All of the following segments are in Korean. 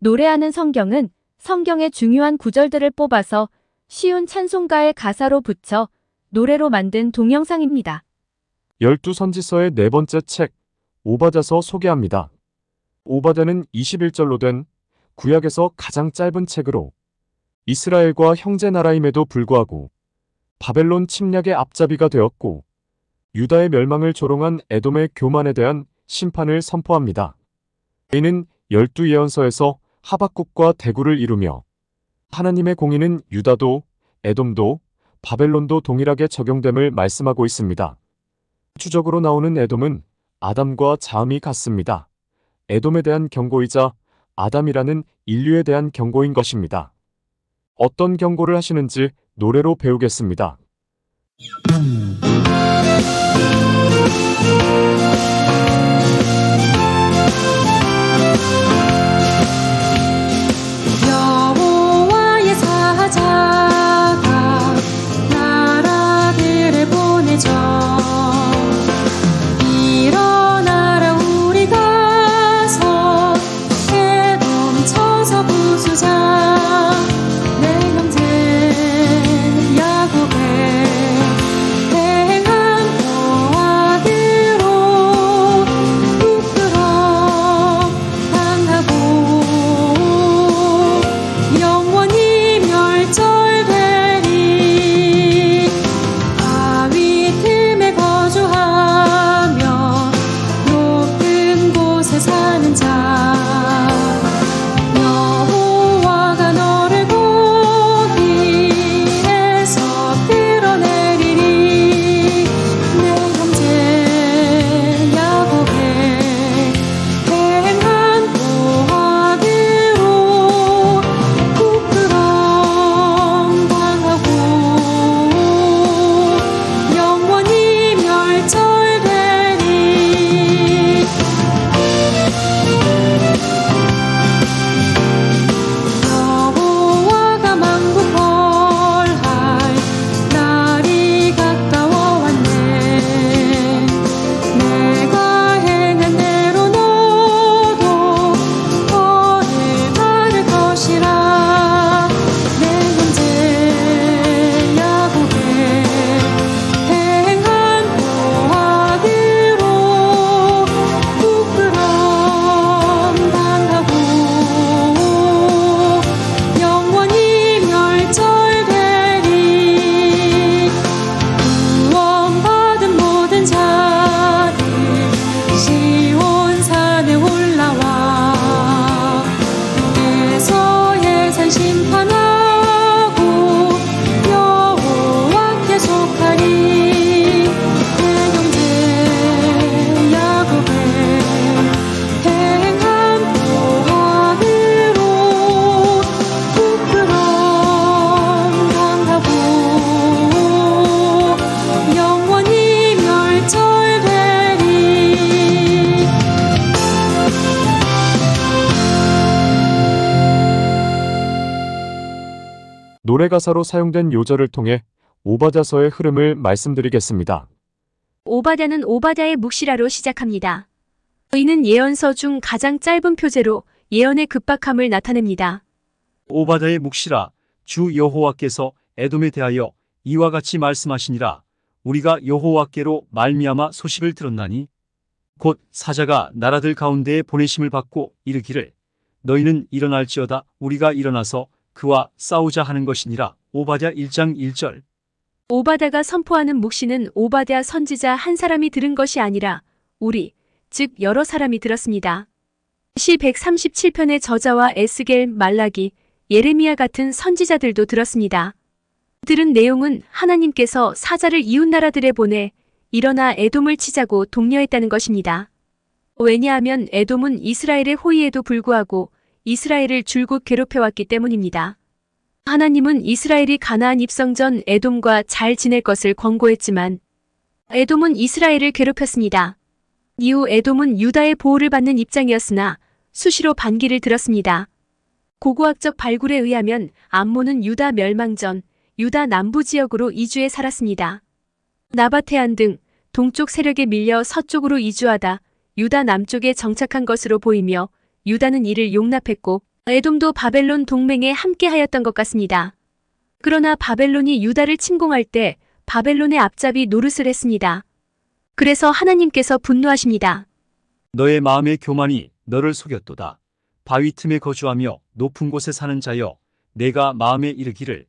노래하는 성경은 성경의 중요한 구절들을 뽑아서 쉬운 찬송가의 가사로 붙여 노래로 만든 동영상입니다. 12선지서의 네 번째 책, 오바댜서 소개합니다. 오바댜는 21절로 된 구약에서 가장 짧은 책으로 이스라엘과 형제 나라임에도 불구하고 바벨론 침략의 앞잡이가 되었고 유다의 멸망을 조롱한 에돔의 교만에 대한 심판을 선포합니다. 이는 12예언서에서 하박국과 대구를 이루며 하나님의 공의는 유다도 에돔도 바벨론도 동일하게 적용됨을 말씀하고 있습니다. 추적으로 나오는 에돔은 아담과 자음이 같습니다. 에돔에 대한 경고이자 아담이라는 인류에 대한 경고인 것입니다. 어떤 경고를 하시는지 노래로 배우겠습니다. 여호와의 사자가 나라들을 보내죠. 일어나라 우리 가서 에돔 쳐서 부수자. 내 형제 야곱의 행한 보아드로 부끄럼 당하고 영원히 멸절되리. 바위 틈에 거주하며 높은 곳에 사는 자. 여호와가 너를 거기에서 끌어내리리. 내 형제 야곱의 행한 보아드로 부끄럼 당하고 영원히 멸절되리. 여호와가 만국 벌할 날이 가까워 왔네. 내가 행한 대로 너도 벌을 받을 것이라. 내 형제 야곱의 행한 보아드로 부끄럼 당하고 영원히 멸절되리. 구원받은 모든 자들 시온산에 올라와. 에서의 산 심판하고 여호와께 속하리. 내 형제 야곱의 행한 보아드로 부끄럼 당하고 영원히 멸절되리. 노래 가사로 사용된 요절을 통해 오바댜서의 흐름을 말씀드리겠습니다. 오바댜는 오바댜의 묵시라로 시작합니다. 이는 예언서 중 가장 짧은 표제로 예언의 급박함을 나타냅니다. 오바댜의 묵시라. 주 여호와께서 에돔에 대하여 이와 같이 말씀하시니라. 우리가 여호와께로 말미암아 소식을 들었나니 곧 사자가 나라들 가운데에 보내심을 받고 이르기를 너희는 일어날지어다. 우리가 일어나서 그와 싸우자 하는 것이니라. 오바댜 1장 1절. 오바댜가 선포하는 묵시는 오바댜 선지자 한 사람이 들은 것이 아니라 우리, 즉 여러 사람이 들었습니다. 시 137편의 저자와 에스겔, 말라기, 예레미야 같은 선지자들도 들었습니다. 들은 내용은 하나님께서 사자를 이웃 나라들에 보내 일어나 에돔을 치자고 독려했다는 것입니다. 왜냐하면 에돔은 이스라엘의 호의에도 불구하고 이스라엘을 줄곧 괴롭혀왔기 때문입니다. 하나님은 이스라엘이 가나안 입성 전 에돔과 잘 지낼 것을 권고했지만 에돔은 이스라엘을 괴롭혔습니다. 이후 에돔은 유다의 보호를 받는 입장이었으나 수시로 반기를 들었습니다. 고고학적 발굴에 의하면 암몬은 유다 멸망 전 유다 남부 지역으로 이주해 살았습니다. 나바테안 등 동쪽 세력에 밀려 서쪽으로 이주하다 유다 남쪽에 정착한 것으로 보이며 유다는 이를 용납했고 에돔도 바벨론 동맹에 함께하였던 것 같습니다. 그러나 바벨론이 유다를 침공할 때 바벨론의 앞잡이 노릇을 했습니다. 그래서 하나님께서 분노하십니다. 너의 마음의 교만이 너를 속였도다. 바위 틈에 거주하며 높은 곳에 사는 자여, 내가 마음에 이르기를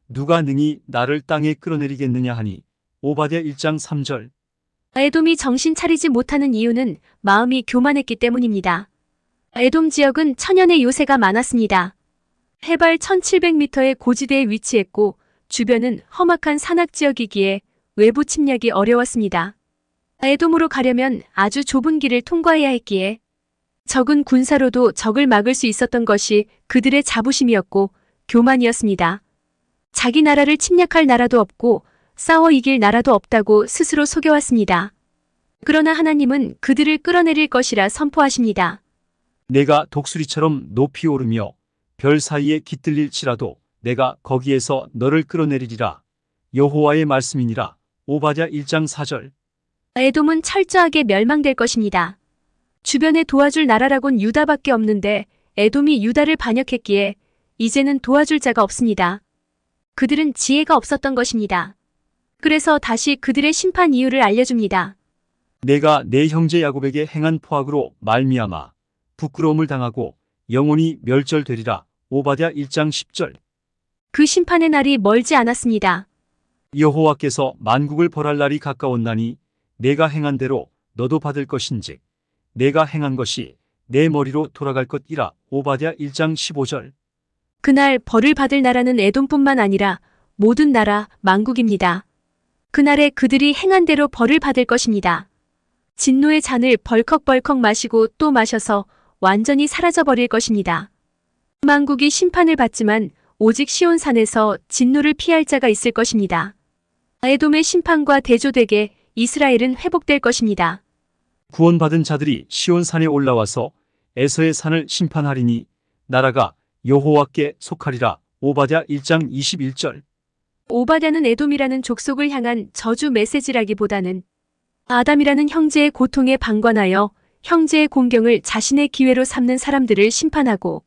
누가 능히 나를 땅에 끌어내리겠느냐 하니. 오바댜 1장 3절. 에돔이 정신 차리지 못하는 이유는 마음이 교만했기 때문입니다. 에돔 지역은 천연의 요새가 많았습니다. 해발 1700m의 고지대에 위치했고 주변은 험악한 산악지역이기에 외부 침략이 어려웠습니다. 에돔으로 가려면 아주 좁은 길을 통과해야 했기에 적은 군사로도 적을 막을 수 있었던 것이 그들의 자부심이었고 교만이었습니다. 자기 나라를 침략할 나라도 없고 싸워 이길 나라도 없다고 스스로 속여왔습니다. 그러나 하나님은 그들을 끌어내릴 것이라 선포하십니다. 내가 독수리처럼 높이 오르며 별 사이에 깃들릴지라도 내가 거기에서 너를 끌어내리리라. 여호와의 말씀이니라. 오바댜 1장 4절. 에돔은 철저하게 멸망될 것입니다. 주변에 도와줄 나라라곤 유다밖에 없는데 에돔이 유다를 반역했기에 이제는 도와줄 자가 없습니다. 그들은 지혜가 없었던 것입니다. 그래서 다시 그들의 심판 이유를 알려줍니다. 내가 내 형제 야곱에게 행한 포악으로 말미암아 부끄러움을 당하고 영원히 멸절되리라. 오바댜 1장 10절. 그 심판의 날이 멀지 않았습니다. 여호와께서 만국을 벌할 날이 가까웠나니 내가 행한 대로 너도 받을 것인즉 내가 행한 것이 내 머리로 돌아갈 것이라. 오바댜 1장 15절. 그날 벌을 받을 나라는 에돔뿐만 아니라 모든 나라, 만국입니다. 그날에 그들이 행한 대로 벌을 받을 것입니다. 진노의 잔을 벌컥벌컥 마시고 또 마셔서 완전히 사라져버릴 것입니다. 만국이 심판을 받지만 오직 시온산에서 진노를 피할 자가 있을 것입니다. 에돔의 심판과 대조되게 이스라엘은 회복될 것입니다. 구원받은 자들이 시온산에 올라와서 에서의 산을 심판하리니 나라가 여호와께 속하리라. 오바댜 1장 21절. 오바댜는 에돔이라는 족속을 향한 저주 메시지라기보다는 아담이라는 형제의 고통에 방관하여 형제의 공경을 자신의 기회로 삼는 사람들을 심판하고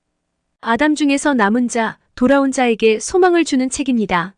아담 중에서 남은 자, 돌아온 자에게 소망을 주는 책입니다.